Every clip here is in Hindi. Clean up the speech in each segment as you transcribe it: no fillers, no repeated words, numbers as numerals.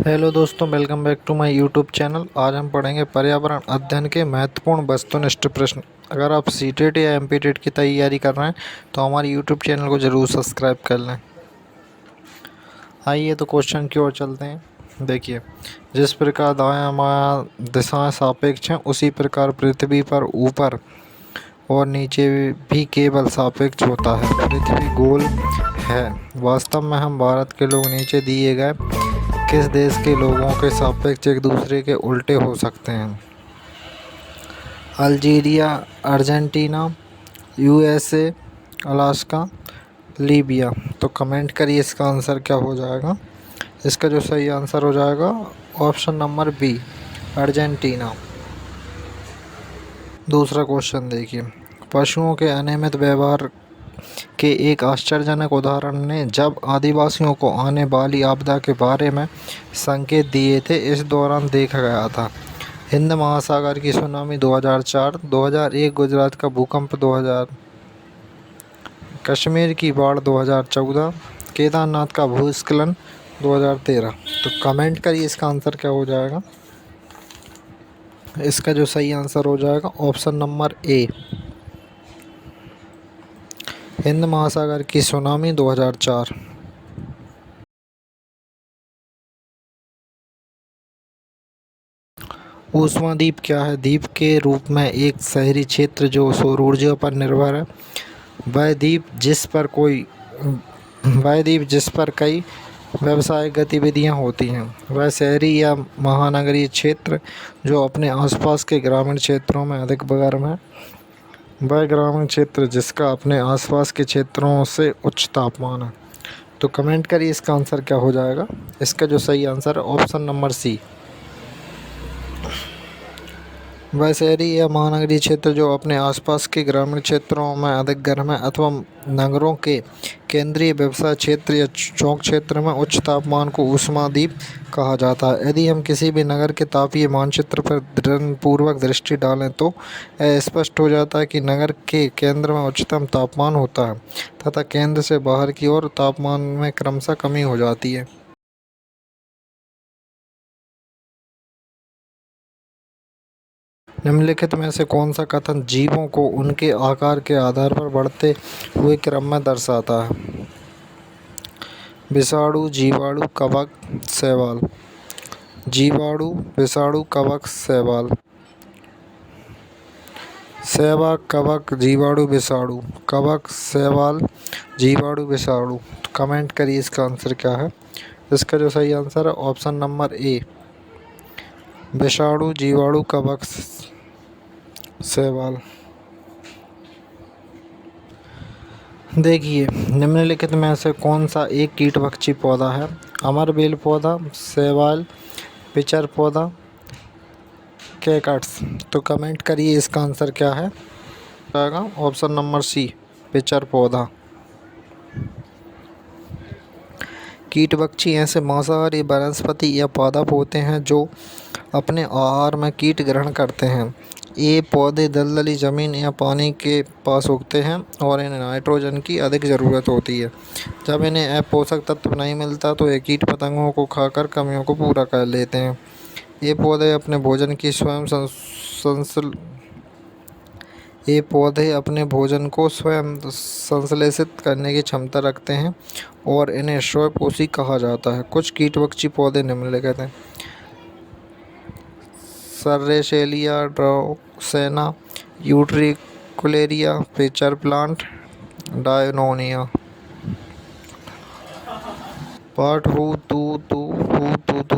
हेलो दोस्तों, welcome back to my YouTube channel. आज हम पढ़ेंगे पर्यावरण अध्ययन के महत्वपूर्ण वस्तुनिष्ठ प्रश्न। अगर आप सीटेट या एमपीटेट की तैयारी कर रहे हैं तो हमारे यूट्यूब चैनल को ज़रूर सब्सक्राइब कर लें। आइए तो क्वेश्चन की ओर चलते हैं। देखिए, जिस प्रकार दायां बायां दिशाएं सापेक्ष हैं, उसी प्रकार पृथ्वी पर ऊपर और नीचे भी केवल सापेक्ष होता है। पृथ्वी गोल है। वास्तव में हम भारत के लोग नीचे दिए गए किस देश के लोगों के सापेक्ष एक दूसरे के उल्टे हो सकते हैं? Algeria, Argentina, USA, Alaska, Libya. तो कमेंट करिए इसका आंसर क्या हो जाएगा। इसका जो सही आंसर हो जाएगा ऑप्शन नंबर बी, अर्जेंटीना। दूसरा क्वेश्चन देखिए, पशुओं के अनियमित व्यवहार के एक आश्चर्यजनक उदाहरण ने जब आदिवासियों को आने वाली आपदा के बारे में संकेत दिए थे, इस दौरान देखा गया था। हिंद महासागर की सुनामी 2004, 2001 गुजरात का भूकंप 2000, कश्मीर की बाढ़ 2014, केदारनाथ का भूस्खलन 2013। तो कमेंट करिए इसका आंसर क्या हो जाएगा। इसका जो सही आंसर हो जाएगा ऑप्शन नंबर ए, हिंद महासागर की सुनामी 2004। ऊष्माद्वीप क्या है? द्वीप के रूप में एक शहरी क्षेत्र जो सौर ऊर्जा पर निर्भर है। वह द्वीप जिस पर कई व्यावसायिक गतिविधियां होती हैं। वह शहरी या महानगरीय क्षेत्र जो अपने आसपास के ग्रामीण क्षेत्रों में अधिक गर्म है। वह ग्रामीण क्षेत्र जिसका अपने आसपास के क्षेत्रों से उच्च तापमान है। तो कमेंट करिए इसका आंसर क्या हो जाएगा। इसका जो सही आंसर है ऑप्शन नंबर सी, वह शहरी या महानगरीय क्षेत्र जो अपने आसपास के ग्रामीण क्षेत्रों में अधिक गर्म है अथवा नगरों के केंद्रीय व्यवसाय क्षेत्र या चौक क्षेत्र में उच्च तापमान को ऊष्माद्वीप कहा जाता है। यदि हम किसी भी नगर के तापीय मानचित्र पर ध्यानपूर्वक दृष्टि डालें तो यह स्पष्ट हो जाता है कि नगर के केंद्र में उच्चतम तापमान होता है तथा केंद्र से बाहर की ओर तापमान में क्रमशः कमी हो जाती है। निम्नलिखित में से कौन सा कथन जीवों को उनके आकार के आधार पर बढ़ते हुए क्रम में दर्शाता है? विषाणु, जीवाणु, कवक, शैवाल। जीवाणु, विषाणु, कवक, शैवाल। शैवाल, कवक, जीवाणु, विषाणु। कवक, शैवाल, जीवाणु, विषाणु। कमेंट करिए इसका आंसर क्या है। इसका जो सही आंसर है ऑप्शन नंबर ए, विषाणु, जीवाणु, कवक, शैवाल। देखिए, निम्नलिखित में से कौन सा एक कीटभक्षी पौधा है? अमरबेल पौधा, शैवाल, पिचर पौधा, कैकट्स। तो कमेंट करिए इसका आंसर क्या है। आएगा ऑप्शन नंबर सी, पिचर पौधा। कीटभक्षी ऐसे मांसाहारी वनस्पति या पादप होते हैं जो अपने आहार में कीट ग्रहण करते हैं। ये पौधे दलदली ज़मीन या पानी के पास उगते हैं और इन्हें नाइट्रोजन की अधिक ज़रूरत होती है। जब इन्हें पोषक तत्व नहीं मिलता तो ये कीट पतंगों को खाकर कमियों को पूरा कर लेते हैं। ये पौधे अपने भोजन की स्वयं संश्लेषित करने की क्षमता रखते हैं और इन्हें स्वपोषी कहा जाता है। कुछ कीटभक्षी पौधे निम्नलिखित हैं: सर्रेशेलिया, ड्रोसेना, यूट्रिकुलेरिया, पिचर प्लांट, डायनोनिया। पाठ हु तू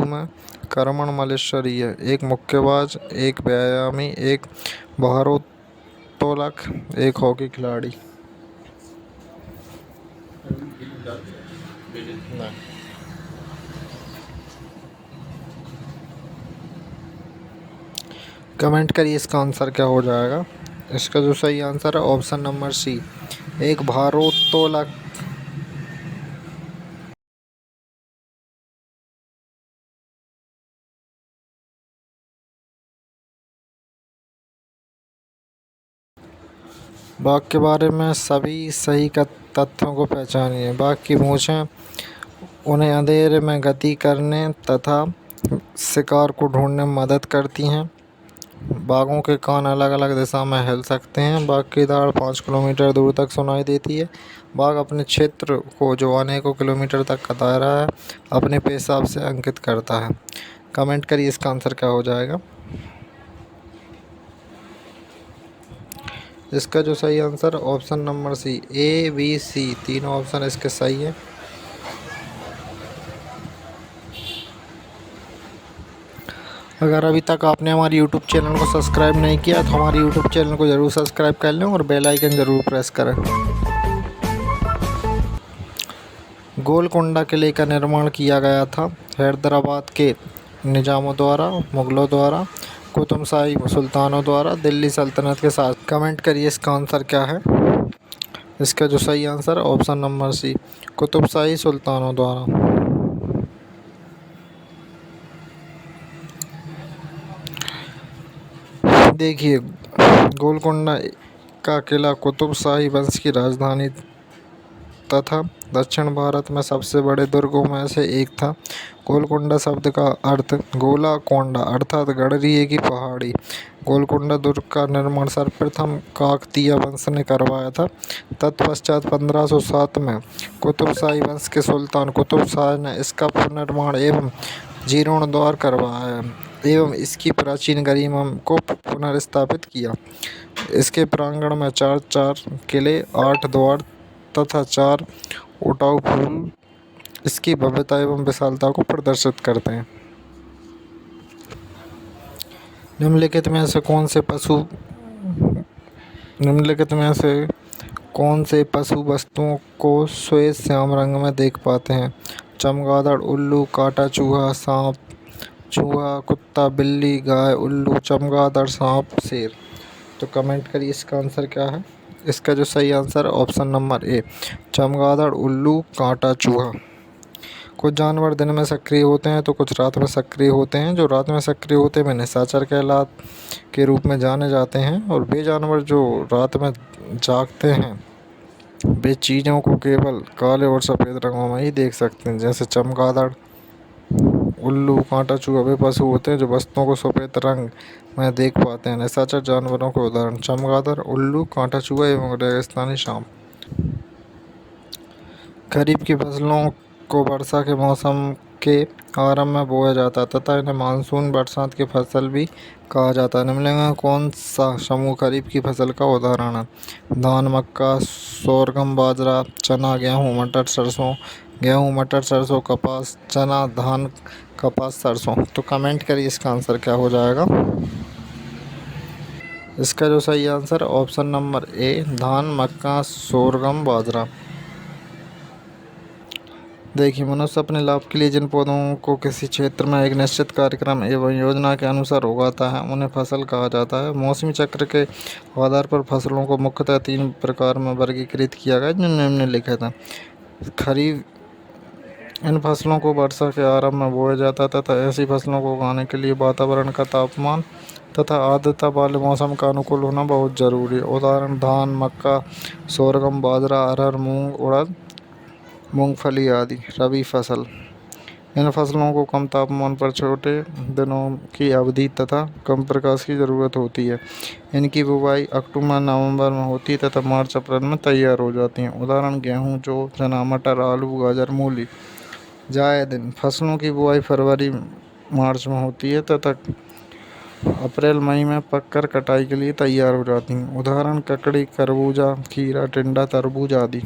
में कर्मण मलेश्वरी है। एक मुक्केबाज, एक व्यायामी, एक भारोत्तोलक, एक हॉकी खिलाड़ी। कमेंट करिए इसका आंसर क्या हो जाएगा। इसका जो सही आंसर है ऑप्शन नंबर सी, एक भारोत्तोलक। बाघ के बारे में सभी सही तथ्यों को पहचानिए। बाघ की मूंछें उन्हें अंधेरे में गति करने तथा शिकार को ढूंढने में मदद करती हैं। बाघों के कान अलग अलग दिशा में हिल सकते हैं। बाघ की दहाड़ 5 किलोमीटर दूर तक सुनाई देती है। बाघ अपने क्षेत्र को, जो अनेकों किलोमीटर तक का दायरा है, अपने पेशाब से अंकित करता है। कमेंट करिए इसका आंसर क्या हो जाएगा। इसका जो सही answer option number C, A B C, तीनों ऑप्शन इसके सही है। अगर अभी तक आपने हमारे यूट्यूब चैनल को सब्सक्राइब नहीं किया तो हमारे यूट्यूब चैनल को ज़रूर सब्सक्राइब कर लें और बेल आइकन ज़रूर प्रेस करें। गोलकोंडा किले का निर्माण किया गया था हैदराबाद के निज़ामों द्वारा, मुग़लों द्वारा, कुतुबशाही सुल्तानों द्वारा, दिल्ली सल्तनत के साथ। कमेंट करिए इसका आंसर क्या है। इसका जो सही answer option number C, Qutb Shahi सुल्तानों द्वारा। देखिए, गोलकोंडा का किला कुतुबशाही वंश की राजधानी तथा दक्षिण भारत में सबसे बड़े दुर्गों में से एक था। गोलकोंडा शब्द का अर्थ गोला कोंडा अर्थात गडरिये की पहाड़ी। गोलकोंडा दुर्ग का निर्माण सर्वप्रथम काकतीय वंश ने करवाया था। तत्पश्चात 1507 में कुतुबशाही वंश के सुल्तान कुतुब शाह ने इसका पुनर्निर्माण एवं जीर्णोद्धार करवाया एवं इसकी प्राचीन गरिमा को पुनर्स्थापित किया। इसके प्रांगण में 4 किले, 8 द्वार तथा 4 उटाऊ पुल इसकी भव्यता एवं विशालता को प्रदर्शित करते हैं। निम्नलिखित में से कौन से पशु वस्तुओं को श्वेत श्याम रंग में देख पाते हैं। चमगादड़, उल्लू, काटा चूहा, सांप, चूहा, कुत्ता, बिल्ली, गाय, उल्लू, चमगादड़, सांप, शेर। तो कमेंट करिए इसका आंसर क्या है। इसका जो सही आंसर ऑप्शन नंबर ए, चमगादड़, उल्लू, कांटा चूहा। कुछ जानवर दिन में सक्रिय होते हैं तो कुछ रात में सक्रिय होते हैं। जो रात में सक्रिय होते हैं वे निशाचर के रूप में जाने जाते हैं और वे जानवर जो रात में जागते हैं वे चीज़ों को केवल काले और सफ़ेद रंगों में ही देख सकते हैं। जैसे चमगादड़, उल्लू, कांटा चूहा वे पशु होते हैं जो वस्तुओं को सफ़ेद रंग में देख पाते हैं। निशाचर जानवरों के उदाहरण चमगादड़, उल्लू, कांटा चूहा एवं रेगिस्तानी सांप। खरीफ की फसलों को वर्षा के मौसम के आरंभ में बोया जाता है तथा इन्हें मानसून बरसात की फसल भी कहा जाता है। निम्नलिखित में कौन सा समूह खरीफ की फसल का उदाहरण है। धान, मक्का, सोरगम, बाजरा, चना, गेहूँ, मटर, सरसों। गेहूँ, मटर, सरसों, कपास, चना, धान, कपास, सरसों। तो कमेंट करिए इसका आंसर क्या हो जाएगा। इसका जो सही आंसर ऑप्शन नंबर ए, धान, मक्का, सोरगम, बाजरा। देखिए, मनुष्य अपने लाभ के लिए जिन पौधों को किसी क्षेत्र में एक निश्चित कार्यक्रम एवं योजना के अनुसार उगाता है उन्हें फसल कहा जाता है। मौसमी चक्र के आधार पर फसलों को मुख्यतः 3 प्रकार में वर्गीकृत किया गया जो निम्नलिखित है। खरीफ, इन फसलों को वर्षा के आरंभ में बोया जाता है तथा ऐसी फसलों को उगाने के लिए वातावरण का तापमान तथा आर्द्रता वाले मौसम का अनुकूल होना बहुत ज़रूरी है। उदाहरण धान, मक्का, सोरगम, बाजरा, अरहर, मूंग, उड़द, मूंगफली आदि। रबी फसल, इन फसलों को कम तापमान पर छोटे दिनों की अवधि तथा कम प्रकाश की ज़रूरत होती है। इनकी बुवाई अक्टूबर नवंबर में होती है तथा मार्च अप्रैल में तैयार हो जाती हैं। उदाहरण गेहूँ, जौ, चना, मटर, आलू, गाजर, मूली। जायद, फसलों की बुवाई फरवरी मार्च में होती है तथा अप्रैल मई में पककर कटाई के लिए तैयार हो जाती हैं। उदाहरण ककड़ी, खरबूजा, खीरा, टिंडा, तरबूज आदि।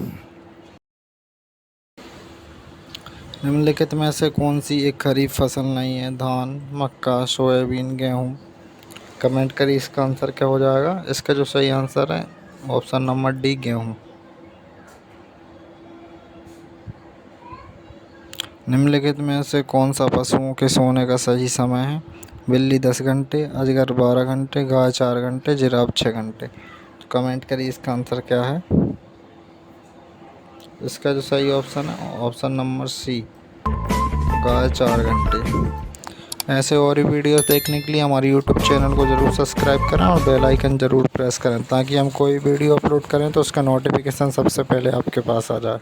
निम्नलिखित में से कौन सी एक खरीफ फसल नहीं है। धान, मक्का, सोयाबीन, गेहूँ। कमेंट करिए इसका आंसर क्या हो जाएगा। इसका जो सही आंसर है ऑप्शन नंबर डी, गेहूँ। निम्नलिखित में से कौन सा पशुओं के सोने का सही समय है। बिल्ली 10 घंटे, अजगर 12 घंटे, गाय 4 घंटे, जिराफ 6 घंटे। तो कमेंट करिए इसका आंसर क्या है। इसका जो सही ऑप्शन है ऑप्शन नंबर सी, गाय 4 घंटे। ऐसे और ही वीडियोस देखने के लिए हमारे यूट्यूब चैनल को ज़रूर सब्सक्राइब करें और बेल आइकन ज़रूर प्रेस करें ताकि हम कोई वीडियो अपलोड करें तो उसका नोटिफिकेशन सबसे पहले आपके पास आ जाए।